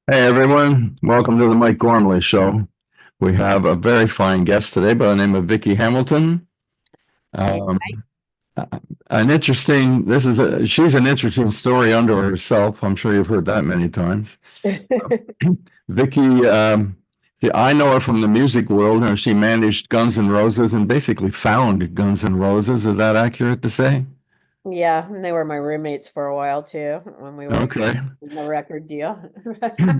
Hey everyone, welcome to the Mike Gormley Show. We have a very fine guest today by the name of Vicky Hamilton. Hey, Um, an interesting, she's an interesting story unto herself. I'm sure you've heard that many times. Vicky, I know her from the music world. She managed Guns N' Roses and basically found Guns N' Roses. Is that accurate to say? yeah, and they were my roommates for a while too when we were Okay. in the record deal.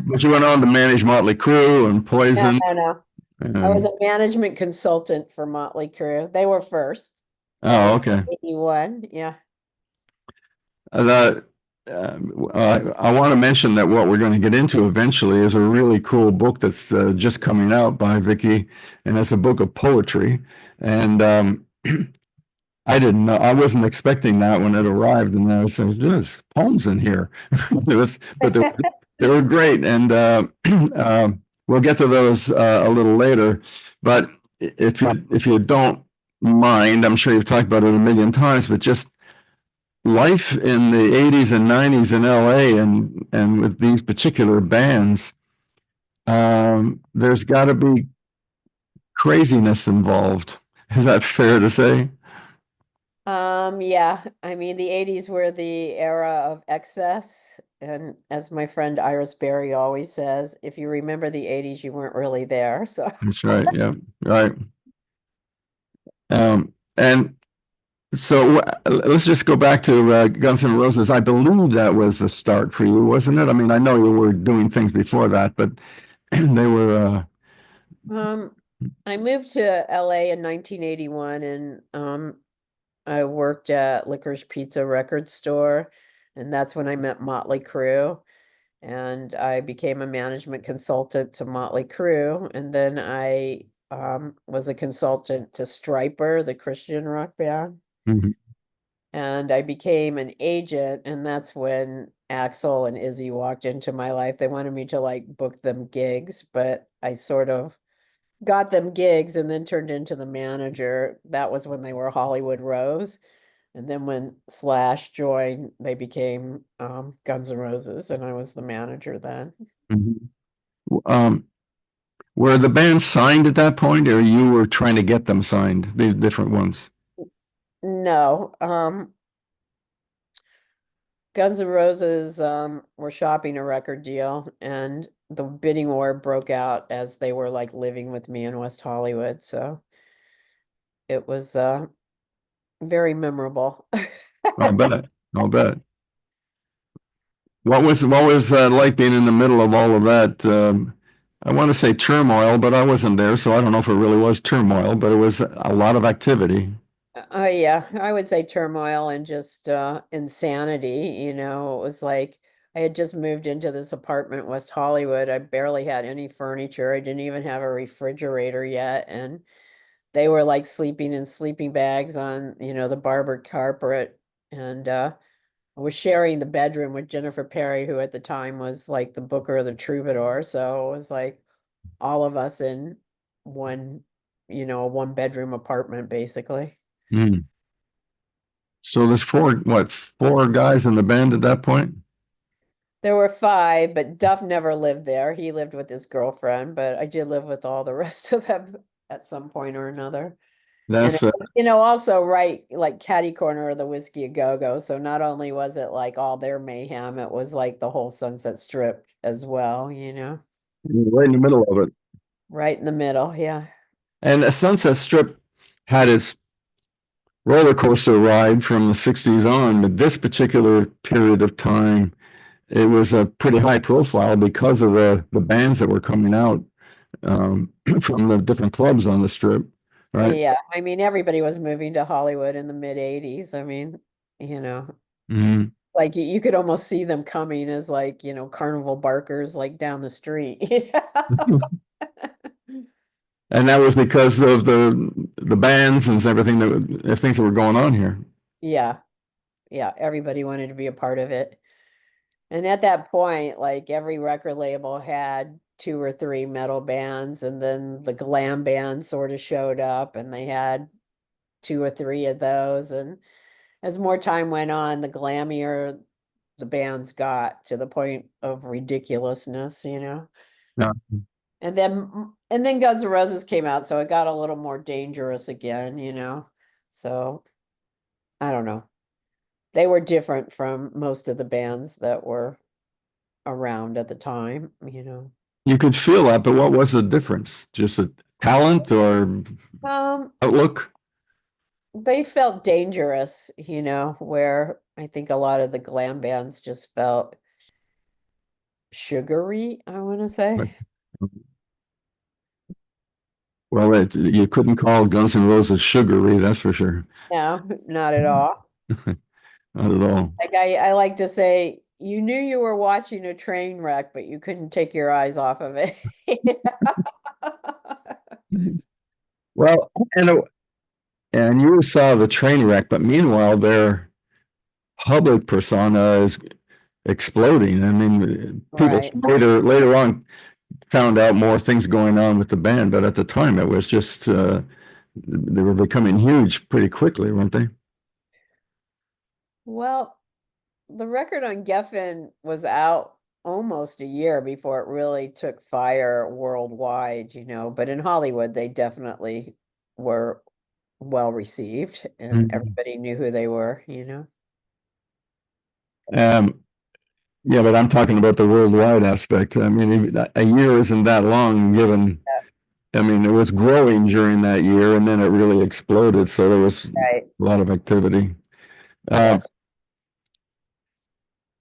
But you went on to manage Motley Crue and No, Poison. no, no. I was And, a management consultant for Motley Crue. They were first. That was oh, okay. 81. Yeah. The I want to mention that what we're going to get into eventually is a really cool book that's just coming out by Vicky, and it's a book of poetry. And I didn't know, I wasn't expecting that when it arrived, and I said, "There's poems in here." But they were great, and we'll get to those a little later. But if you don't mind, I'm sure you've talked about it a million times, but just life in the 80s and 90s in LA and with these particular bands, there's got to be craziness involved. Is that fair to say? Yeah. I mean, the 80s were the era of excess. And as my friend Iris Berry always says, if you remember the 80s, you weren't really there. So, That's right. Yeah. Right. And so let's just go back to Guns N' Roses. I believe that was the start for you, wasn't it? I mean, I know you were doing things before that, but they were, um, I moved to LA in 1981 and I worked at Licorice Pizza Record Store, and that's when I met Motley Crue. And I became a management consultant to Motley Crue, and then I was a consultant to Stryper, the Christian rock band. Mhm. And I became an agent, and that's when Axel and Izzy walked into my life. They wanted me to like book them gigs, but I sort of got them gigs and then turned into the manager. That was when they were Hollywood Rose. And then when Slash joined, they became Guns N' Roses, and I was the manager then. Mhm. Um, were the bands signed at that point, or you were trying to get them signed, the different ones? No, Guns N' Roses were shopping a record deal, and the bidding war broke out as they were like living with me in West Hollywood. So it was very memorable. I'll bet. I'll bet. What was like being in the middle of all of that? I want to say turmoil, but I wasn't there, so I don't know if it really was turmoil, but it was a lot of activity. Yeah, I would say turmoil and just insanity. It was like I had just moved into this apartment in West Hollywood. I barely had any furniture. I didn't even have a refrigerator yet. And they were like sleeping in sleeping bags on, the Barber carpet. And I was sharing the bedroom with Jennifer Perry, who at the time was like the Booker of the Troubadour. So it was like all of us in one, a one bedroom apartment basically. Mm. So there's four guys in the band at that point? There were five, but Duff never lived there. He lived with his girlfriend, but I did live with all the rest of them at some point or another. And That's also right like catty corner of the Whiskey a Go-Go. So not only was it like all their mayhem, it was like the whole Sunset Strip as well. right in the middle of it. Right in the middle. Yeah. And the Sunset Strip had its roller coaster ride from the 60s on, but this particular period of time, it was a pretty high profile because of the bands that were coming out from the different clubs on the strip, right? Yeah. I mean, everybody was moving to Hollywood in the mid 80s. I mean, you know, Mhm. like you could almost see them coming as like, carnival barkers like down the street. And that was because of the bands and everything the things that were going on here. Yeah. Yeah. Everybody wanted to be a part of it. And at that point, like every record label had two or three metal bands, and then the glam band sort of showed up and they had two or three of those. And as more time went on, the glammier the bands got, to the point of ridiculousness, you know? Yeah. And then Guns N' Roses came out, so it got a little more dangerous again, you know? So I don't know. They were different from most of the bands that were around at the time, you know? You could feel that, but what was the difference? Just a talent or Um, outlook? they felt dangerous, you know, where I think a lot of the glam bands just felt sugary, I want to say. Well, you couldn't call Guns N' Roses sugary, that's for sure. No, not at all. Not at all. Like I like to say, you knew you were watching a train wreck, but you couldn't take your eyes off of it. Well, and you saw the train wreck, but meanwhile, their public persona is exploding. I mean, people Right. later on found out more things going on with the band, but at the time it was just they were becoming huge pretty quickly, weren't they? Well, the record on Geffen was out almost a year before it really took fire worldwide, you know, but in Hollywood they definitely were well received and Mhm. everybody knew who they were, you know. Um, yeah, but I'm talking about the worldwide aspect. I mean, a year isn't that long given. I mean, it was growing during that year and then it really exploded. So there was Right. a lot of activity. Uh, Yes.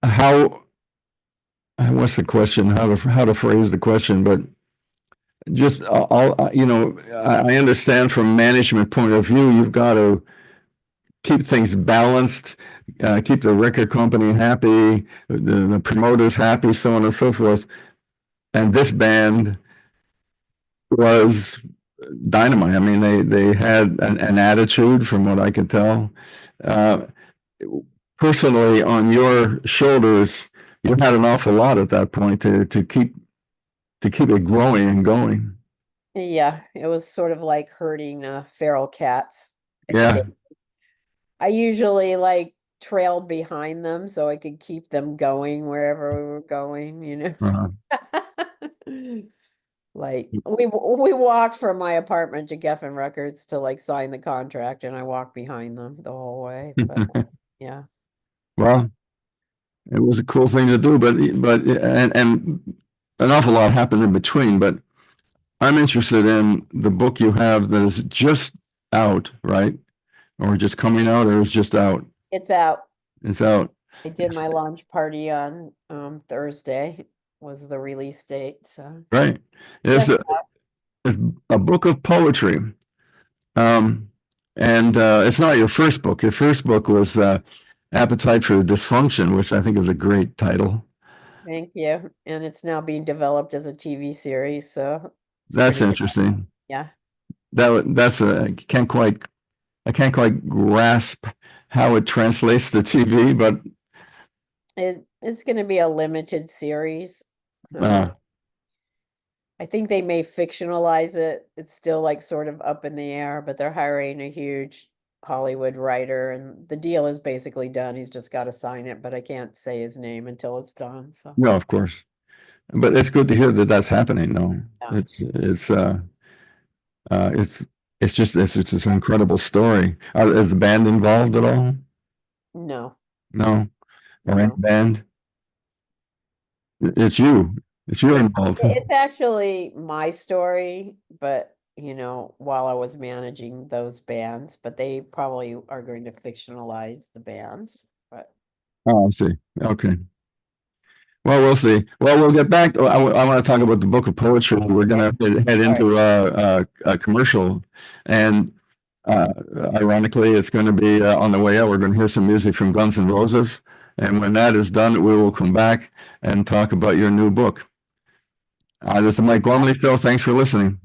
how, what's the question? How to phrase the question? But just you know, I understand from management point of view, you've got to keep things balanced, keep the record company happy, the promoters happy, so on and so forth. And this band was dynamite. I mean, they had an attitude, from what I could tell. Uh, Personally, on your shoulders, you had an awful lot at that point to keep it growing and going. Yeah, it was sort of like herding feral cats. Yeah. I usually like trailed behind them so I could keep them going wherever we were going, you know. Uh-huh. Like we walked from my apartment to Geffen Records to like sign the contract, and I walked behind them the whole way. But yeah, Well, it was a cool thing to do, but and an awful lot happened in between. But I'm interested in the book you have that is just out, right? Or just coming out, or is just out? it's out. It's out. I did my launch party on Thursday was the release date. So Right. It's just it's a book of poetry. Um, and it's not your first book. Your first book was Appetite for Dysfunction, which I think is a great title. thank you. And it's now being developed as a TV series, so it's That's pretty interesting. yeah. That's I can't quite grasp how it translates to TV, but It's going to be a limited series. uh, I think they may fictionalize it. It's still like sort of up in the air, but they're hiring a huge Hollywood writer, and the deal is basically done. He's just got to sign it, but I can't say his name until it's done. So no, of course. But it's good to hear that that's happening, though. yeah, Uh, it's it's an incredible story. Is the band involved at all? no, No, or any no. band? It's you. It's you It, involved. it's actually my story, but you know, while I was managing those bands, but they probably are going to fictionalize the bands. But Oh, I see. Okay. Well, we'll see. Well, we'll get back. I want to talk about the book of poetry. We're going to head all right, into a commercial, and uh, ironically, it's going to be on the way out. We're going to hear some music from Guns N' Roses, and when that is done, we will come back and talk about your new book. This is Mike Gormley. Phil, thanks for listening.